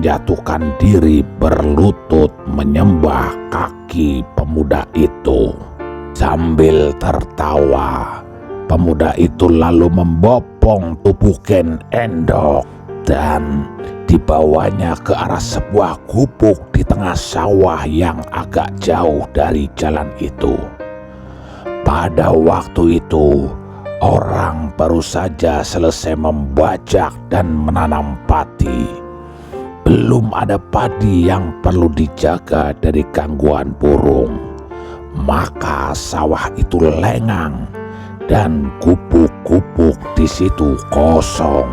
menjatuhkan diri berlutut menyembah kaki pemuda itu. Sambil tertawa, pemuda itu lalu membopong tubuh Ken Endok dan dibawanya ke arah sebuah gubuk di tengah sawah yang agak jauh dari jalan itu. Pada waktu itu, orang baru saja selesai membajak dan menanam padi. Belum ada padi yang perlu dijaga dari gangguan burung. Maka sawah itu lengang dan gubuk-gubuk di situ kosong.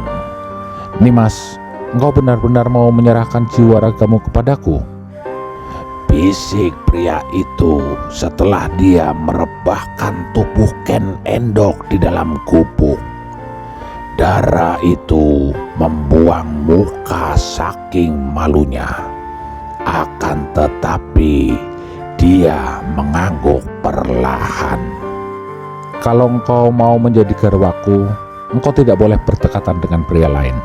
Nimas, engkau benar-benar mau menyerahkan jiwa ragamu kepadaku? Bisik pria itu setelah dia merebahkan tubuh Ken Endok di dalam gubuk. Darah itu membuang muka saking malunya. Akan tetapi dia mengangguk perlahan. Kalau engkau mau menjadi garwaku, engkau tidak boleh berdekatan dengan pria lain,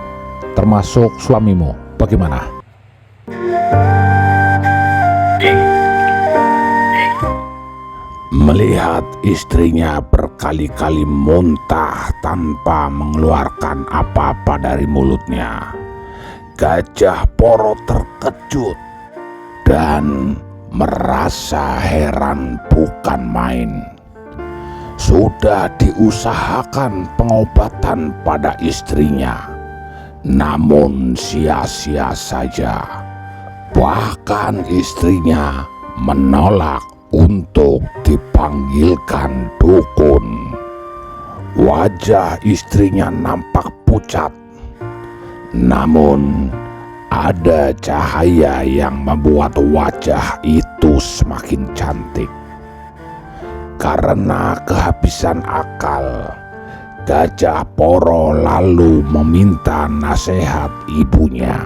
termasuk suamimu. Bagaimana? Melihat istrinya berkali-kali muntah tanpa mengeluarkan apa-apa dari mulutnya, Gajah Poro terkejut dan merasa heran bukan main. Sudah diusahakan pengobatan pada istrinya, namun sia-sia saja. Bahkan istrinya menolak untuk dipanggilkan dukun. Wajah istrinya nampak pucat, namun ada cahaya yang membuat wajah itu semakin cantik. Karena kehabisan akal, Gajah Poro lalu meminta nasihat ibunya.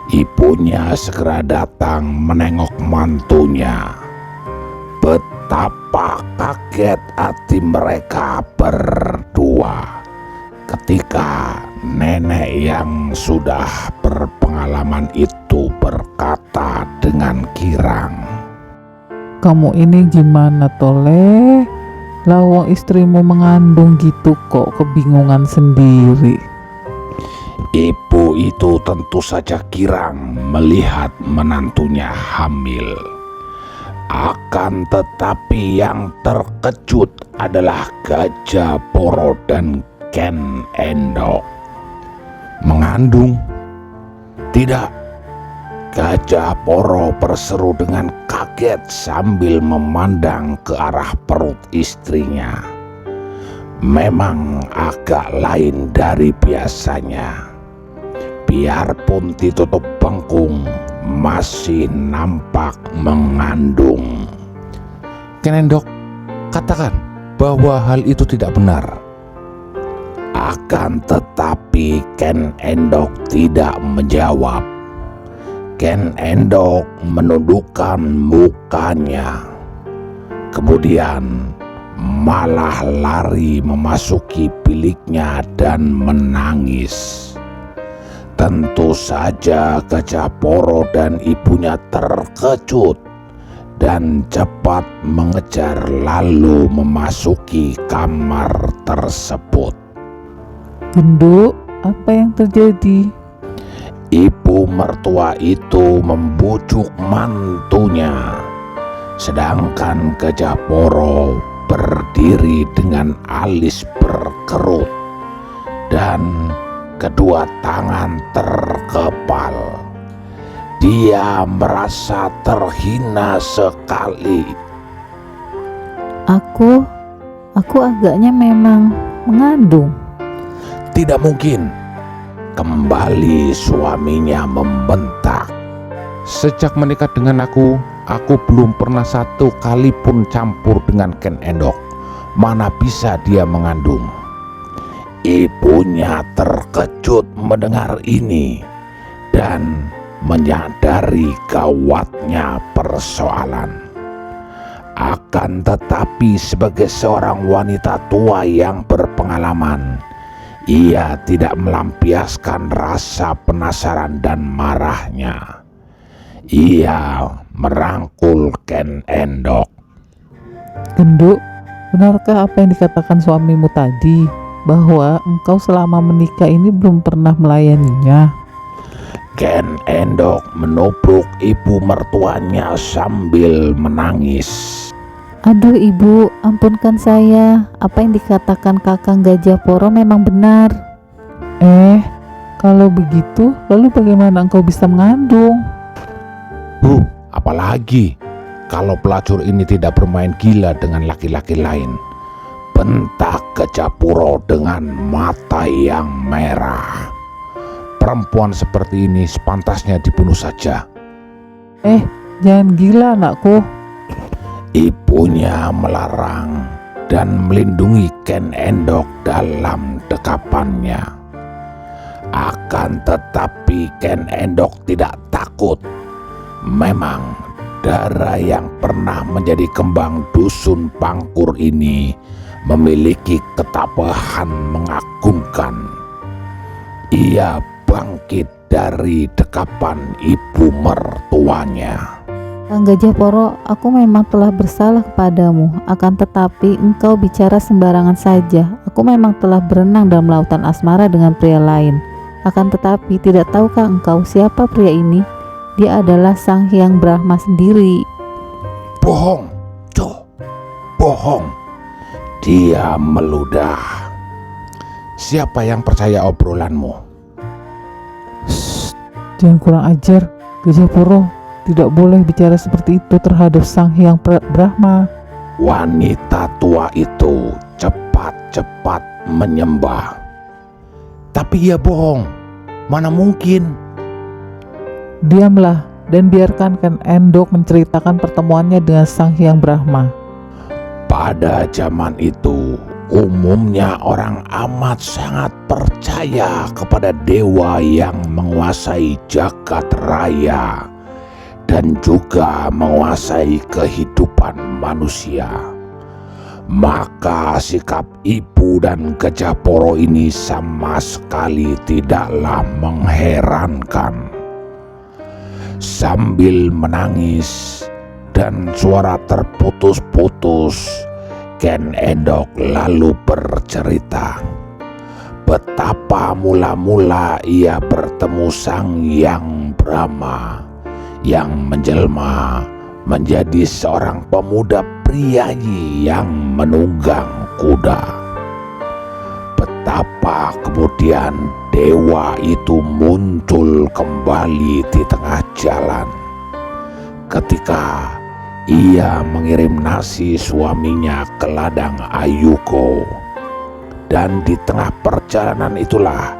Ibunya segera datang menengok mantunya. Betapa kaget hati mereka berdua ketika nenek yang sudah berpengalaman itu berkata dengan girang, "Kamu ini gimana Toleh? Lawang istrimu mengandung gitu kok kebingungan sendiri." Ibu itu tentu saja girang melihat menantunya hamil. Akan tetapi yang terkejut adalah Gajah Poro dan Ken Endok. Mengandung? Tidak. Gajah Poro berseru dengan kaget sambil memandang ke arah perut istrinya. Memang agak lain dari biasanya. Biarpun ditutup bengkung, masih nampak mengandung. Ken Endok, katakan bahwa hal itu tidak benar. Akan tetapi Ken Endok tidak menjawab. Ken Endok menundukkan mukanya, kemudian malah lari memasuki biliknya dan menangis. Tentu saja Gajah Poro dan ibunya terkejut dan cepat mengejar lalu memasuki kamar tersebut. "Genduk, apa yang terjadi?" Ibu mertua itu membujuk mantunya, sedangkan Gajah Poro berdiri dengan alis berkerut dan kedua tangan terkepal. Dia merasa terhina sekali. Aku agaknya memang mengandung." Tidak mungkin. Kembali suaminya membentak. Sejak menikah dengan aku belum pernah satu kali pun campur dengan Ken Endok. Mana bisa dia mengandung? Ibunya terkejut mendengar ini dan menyadari gawatnya persoalan. Akan tetapi sebagai seorang wanita tua yang berpengalaman, Ia tidak melampiaskan rasa penasaran dan marahnya. Ia merangkul Ken Endok. Genduk, benarkah apa yang dikatakan suamimu tadi, bahwa engkau selama menikah ini belum pernah melayaninya? Ken Endok menubruk ibu mertuanya sambil menangis. Aduh ibu, ampunkan saya. Apa yang dikatakan Kakang Gajah Poro memang benar. Kalau begitu, lalu bagaimana engkau bisa mengandung? Apalagi kalau pelacur ini tidak bermain gila dengan laki-laki lain, Bentak Gajah Poro dengan mata yang merah. perempuan seperti ini sepantasnya dibunuh saja. Jangan gila anakku. Ibunya melarang dan melindungi Ken Endok dalam dekapannya. Akan tetapi Ken Endok tidak takut. Memang Dara yang pernah menjadi kembang dusun Pangkur ini memiliki ketabahan mengagumkan. Ia bangkit dari dekapan ibu mertuanya. Kang Gajah Poro, aku memang telah bersalah kepadamu. Akan tetapi engkau bicara sembarangan saja. Aku memang telah berenang dalam lautan asmara dengan pria lain. Akan tetapi tidak tahukah engkau siapa pria ini? Dia adalah Sang Hyang Brahma sendiri. Bohong, bohong. Dia meludah. Siapa yang percaya obrolanmu? Jangan kurang ajar, Gajah Poro. Tidak boleh bicara seperti itu terhadap Sang Hyang Brahma. Wanita tua itu cepat-cepat menyembah. Tapi ia bohong. Mana mungkin? Diamlah dan biarkan Ken Endok menceritakan pertemuannya dengan Sang Hyang Brahma. Pada zaman itu, umumnya orang amat sangat percaya kepada dewa yang menguasai jagat raya dan juga menguasai kehidupan manusia. Maka sikap ibu dan Gajah Poro ini sama sekali tidaklah mengherankan. Sambil menangis dan suara terputus-putus, Ken Endok lalu bercerita betapa mula-mula ia bertemu Sang Hyang Brahma yang menjelma menjadi seorang pemuda priayi yang menunggang kuda. Betapa kemudian dewa itu muncul kembali di tengah jalan ketika ia mengirim nasi suaminya ke ladang Ayuko. Dan di tengah perjalanan itulah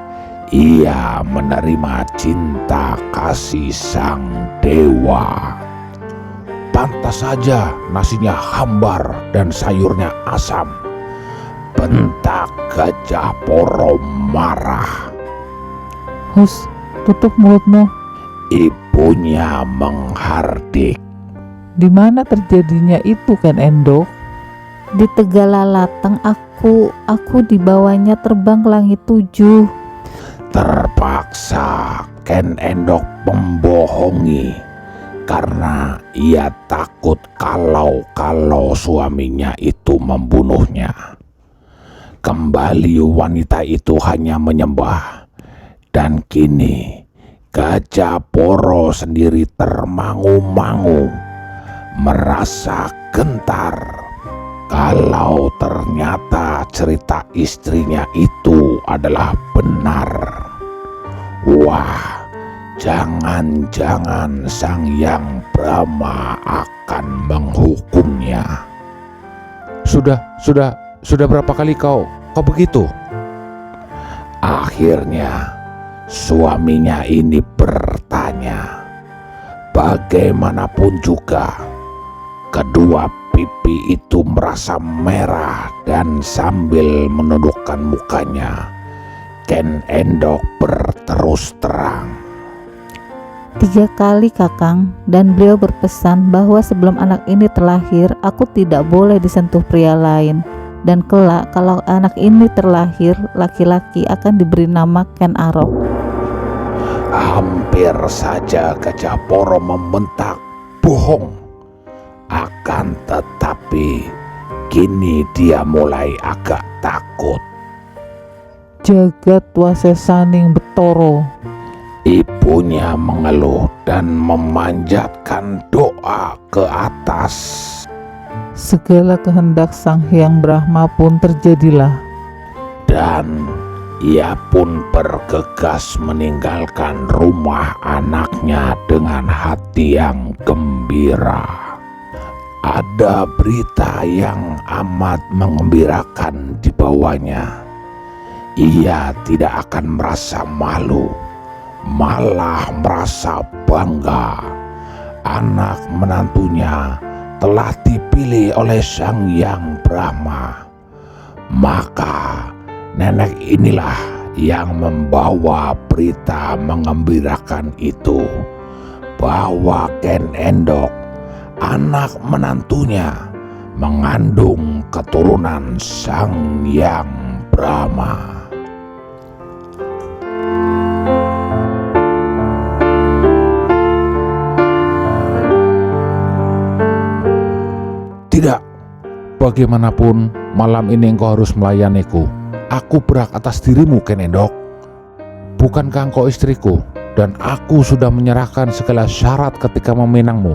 ia menerima cinta kasih sang dewa. Pantas saja nasinya hambar dan sayurnya asam. Bentak Gajah Poro marah. Hus, tutup mulutmu. Ibunya menghardik. Di mana terjadinya itu, Ken Endok? Di Tegalalateng. Aku dibawanya terbang ke langit 7. Terpaksa Ken Endok membohongi karena ia takut kalau suaminya itu membunuhnya. Kembali wanita itu hanya menyembah, dan kini Gajah Poro sendiri termangu-mangu, merasa gentar kalau ternyata cerita istrinya itu adalah benar. Wah, jangan-jangan Sang Hyang Brahma akan menghukumnya. Sudah berapa kali kau begitu? Akhirnya suaminya ini bertanya. Bagaimanapun juga kedua pipi itu merasa merah, dan sambil menundukkan mukanya, Ken Endok berterus terang. 3 kali Kakang, dan beliau berpesan bahwa sebelum anak ini terlahir, aku tidak boleh disentuh pria lain. Dan kelak kalau anak ini terlahir laki-laki akan diberi nama Ken Arok. Hampir saja Gajah Poro membentak, "Bohong!" Akan tetapi kini dia mulai agak takut. Jagat wasesaning betoro. Ibunya mengeluh dan memanjatkan doa ke atas. Segala kehendak Sang Hyang Brahma pun terjadilah. Dan ia pun bergegas meninggalkan rumah anaknya dengan hati yang gembira. Ada berita yang amat mengembirakan dibawanya. Ia tidak akan merasa malu, malah merasa bangga. Anak menantunya telah dipilih oleh Sang Hyang Brahma. Maka nenek inilah yang membawa berita mengembirakan itu, bahwa Ken Endok, anak menantunya, mengandung keturunan Sang Hyang Brahma. Tidak, bagaimanapun malam ini engkau harus melayaniku. Aku berhak atas dirimu, Ken Endok. Bukankah engkau istriku? Dan aku sudah menyerahkan segala syarat ketika meminangmu.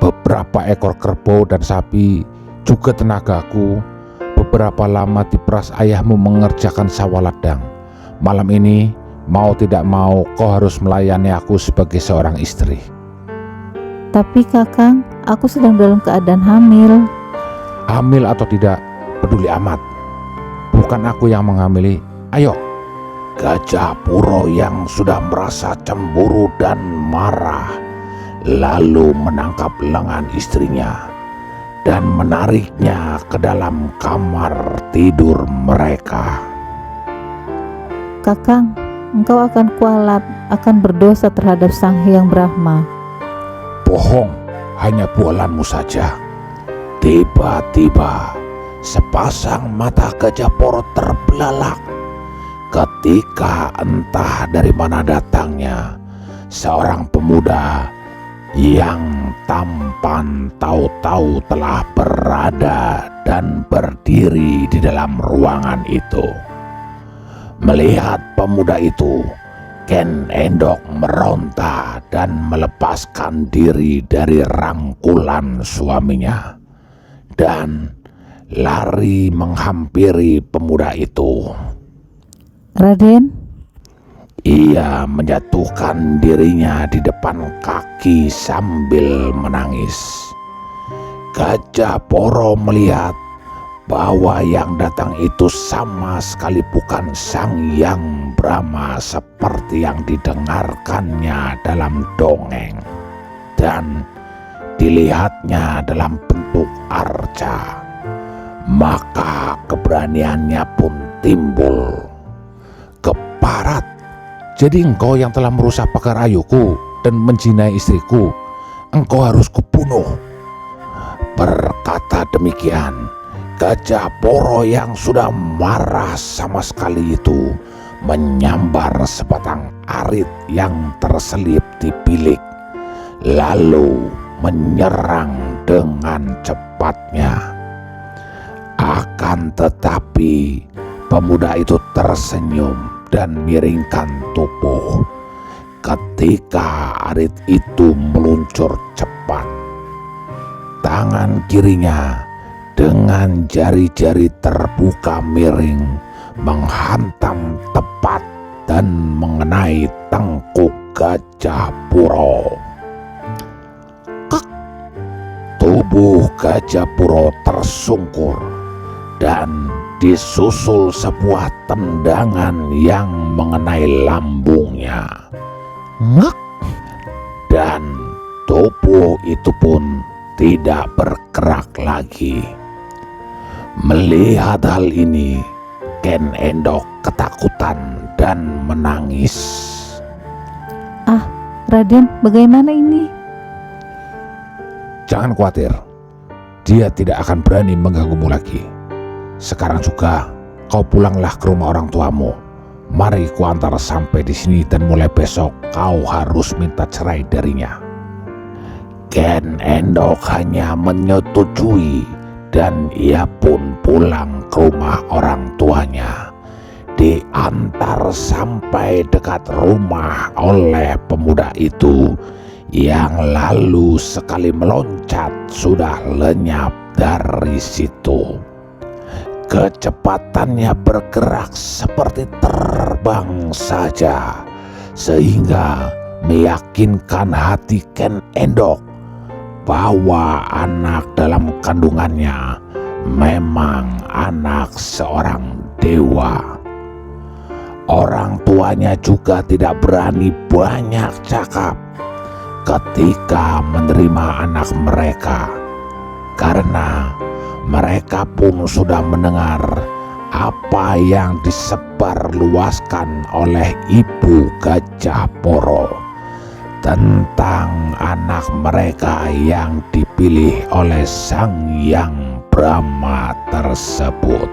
Beberapa ekor kerbau dan sapi, juga tenagaku. Beberapa lama diperas ayahmu mengerjakan sawah ladang. Malam ini, mau tidak mau, kau harus melayani aku sebagai seorang istri. Tapi Kakang, aku sedang dalam keadaan hamil. Hamil atau tidak, peduli amat. Bukan aku yang menghamili. Ayo. Gajah Puro yang sudah merasa cemburu dan marah lalu menangkap lengan istrinya dan menariknya ke dalam kamar tidur mereka. Kakang, engkau akan kualat, akan berdosa terhadap Sang Hyang Brahma. Bohong, hanya bualanmu saja. Tiba-tiba sepasang mata Gajah Poro terbelalak ketika entah dari mana datangnya seorang pemuda yang tampan tahu-tahu telah berada dan berdiri di dalam ruangan itu. Melihat pemuda itu, Ken Endok meronta dan melepaskan diri dari rangkulan suaminya dan lari menghampiri pemuda itu. Raden, Ia menjatuhkan dirinya di depan kaki sambil menangis. Gajah Poro melihat bahwa yang datang itu sama sekali bukan Sang Hyang Brahma seperti yang didengarkannya dalam dongeng, dan dilihatnya dalam bentuk arca. Maka keberaniannya pun timbul. Keparat, jadi engkau yang telah merusak pagar ayuku dan menjinai istriku. Engkau harus kubunuh. Berkata demikian, Gajah Poro yang sudah marah sama sekali itu menyambar sebatang arit yang terselip di bilik, lalu menyerang dengan cepatnya. Akan tetapi pemuda itu tersenyum dan miringkan tubuh ketika arit itu meluncur cepat. Tangan kirinya dengan jari-jari terbuka miring menghantam tepat dan mengenai tengkuk Gajah Puro. Kek! Tubuh Gajah Puro tersungkur dan disusul sebuah tendangan yang mengenai lambungnya. Ngek! Dan tubuh itu pun tidak bergerak lagi. Melihat hal ini, Ken Endok ketakutan dan menangis. ah Raden, bagaimana ini? Jangan khawatir, dia tidak akan berani mengganggumu lagi. Sekarang juga kau pulanglah ke rumah orang tuamu. Mari ku antar sampai di sini dan mulai besok kau harus minta cerai darinya." Ken Endok hanya menyetujui dan ia pun pulang ke rumah orang tuanya. Diantar sampai dekat rumah oleh pemuda itu yang lalu sekali meloncat sudah lenyap dari situ. Kecepatannya bergerak seperti terbang saja, sehingga meyakinkan hati Ken Endok bahwa anak dalam kandungannya memang anak seorang dewa. Orang tuanya juga tidak berani banyak cakap ketika menerima anak mereka, karena mereka pun sudah mendengar apa yang disebarluaskan oleh Ibu Gajah Poro tentang anak mereka yang dipilih oleh Sang Hyang Brahma tersebut.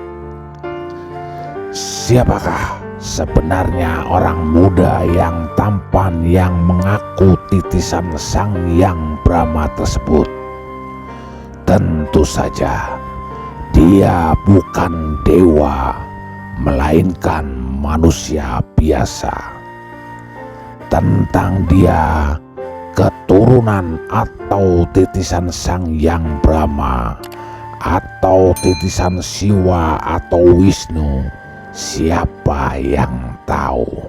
Siapakah sebenarnya orang muda yang tampan yang mengaku titisan Sang Hyang Brahma tersebut? Tentu saja dia bukan dewa, melainkan manusia biasa. Tentang dia, keturunan atau titisan Sang Hyang Brahma atau titisan Siwa atau Wisnu, siapa yang tahu?